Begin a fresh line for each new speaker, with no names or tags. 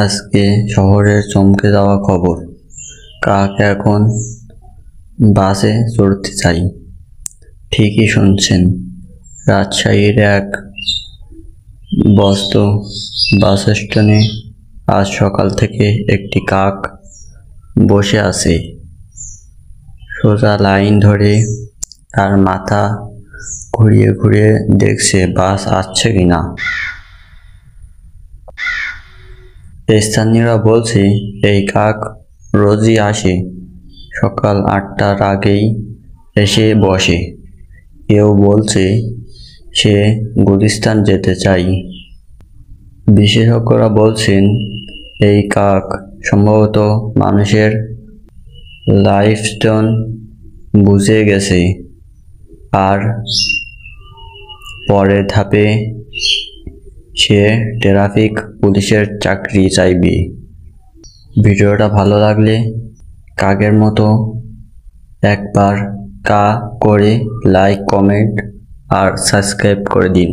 আজকে শহরের চমকে যাওয়া খবর, কাক এখন বাসে চড়তে চাই। ঠিকই শুনছেন, রাজশাহীর এক ব্যস্ত বাস স্ট্যান্ডে আজ সকাল থেকে একটি কাক বসে আছে। সোজা লাইন ধরে তার মাথা ঘুরিয়ে ঘুরিয়ে দেখছে বাস আসছে কিনা। স্থানীয়রা বলছে এই কাক রোজই আসে, সকাল 8টার আগেই এসে বসে। কেউ বলছে সে গুলিস্তান যেতে চাই। বিশেষজ্ঞরা বলছেন এই কাক সম্ভবত মানুষের লাইফস্টাইল বুঝে গেছে আর পরের ধাপে সে ট্রাফিক পুলিশের চাকরি চাইবে। ভিডিওটা ভালো লাগলে কাকের মতো একবার কা করে লাইক, কমেন্ট আর সাবস্ক্রাইব করে দিন।